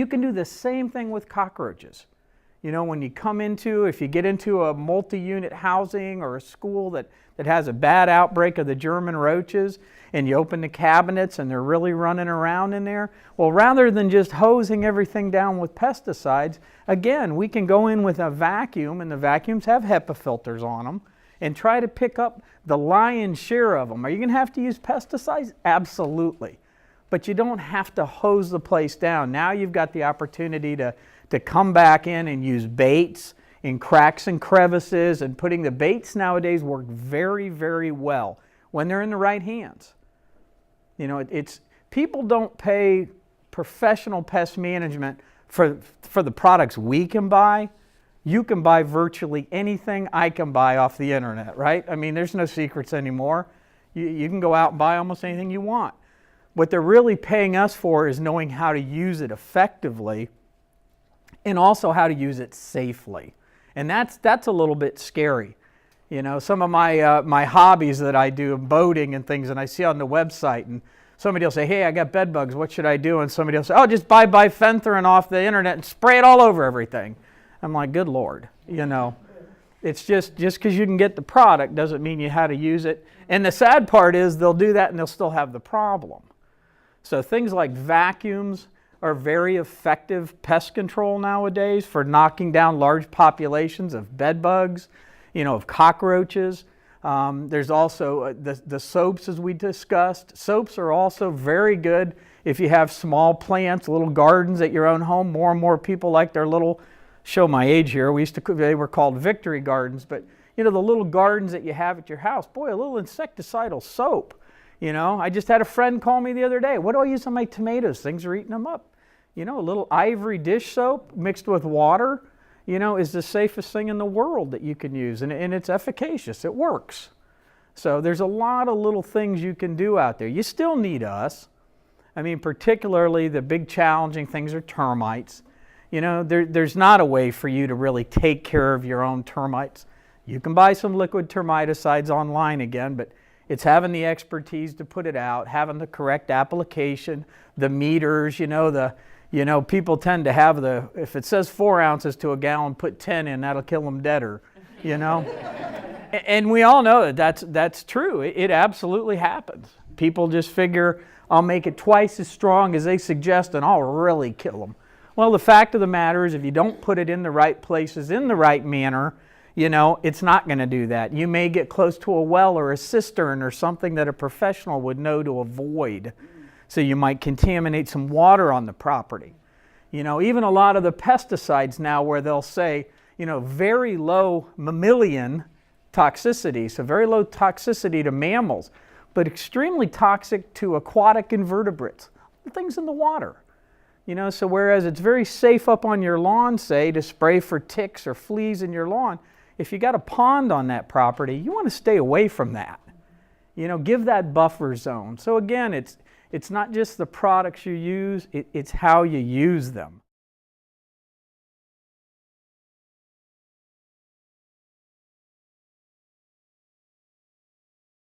You can do the same thing with cockroaches. You know, when you come into, if you get into a multi-unit housing or a school that has a bad outbreak of the German roaches, and you open the cabinets and they're really running around in there, well, rather than just hosing everything down with pesticides, again, we can go in with a vacuum, and the vacuums have HEPA filters on them, and try to pick up the lion's share of them. Are you going to have to use pesticides? Absolutely. But you don't have to hose the place down. Now you've got the opportunity to come back in and use baits in cracks and crevices, and putting the baits nowadays work very, very well when they're in the right hands. You know, people don't pay professional pest management for the products we can buy. You can buy virtually anything I can buy off the internet, right? I mean, there's no secrets anymore. You can go out and buy almost anything you want. What they're really paying us for is knowing how to use it effectively, and also how to use it safely. And that's a little bit scary. You know, some of my hobbies that I do, boating and things, and I see on the website, and somebody will say, hey, I got bed bugs, what should I do? And somebody will say, oh, just buy bifenthrin off the internet and spray it all over everything. I'm like, good Lord, you know. It's just because you can get the product doesn't mean you know how to use it. And the sad part is they'll do that and they'll still have the problem. So things like vacuums are very effective pest control nowadays for knocking down large populations of bed bugs, you know, of cockroaches. There's also the soaps, as we discussed. Soaps are also very good if you have small plants, little gardens at your own home. More and more people like their little, show my age here, they were called victory gardens, but you know, the little gardens that you have at your house, boy, a little insecticidal soap. You know, I just had a friend call me the other day. What do I use on my tomatoes? Things are eating them up. You know, a little ivory dish soap mixed with water, you know, is the safest thing in the world that you can use. And it's efficacious. It works. So there's a lot of little things you can do out there. You still need us. I mean, particularly the big challenging things are termites. You know, there's not a way for you to really take care of your own termites. You can buy some liquid termiticides online again, but it's having the expertise to put it out, having the correct application, the meters, people tend to have if it says 4 ounces to a gallon, put 10 in, that'll kill them deader, you know. And we all know that's true. It absolutely happens. People just figure, I'll make it twice as strong as they suggest and I'll really kill them. Well, the fact of the matter is if you don't put it in the right places, in the right manner, you know, it's not going to do that. You may get close to a well or a cistern or something that a professional would know to avoid. So you might contaminate some water on the property. You know, even a lot of the pesticides now where they'll say, you know, very low mammalian toxicity, so very low toxicity to mammals, but extremely toxic to aquatic invertebrates, things in the water. You know, so whereas it's very safe up on your lawn, say, to spray for ticks or fleas in your lawn, if you got a pond on that property, you want to stay away from that. You know, give that buffer zone. So again, it's not just the products you use, it's how you use them.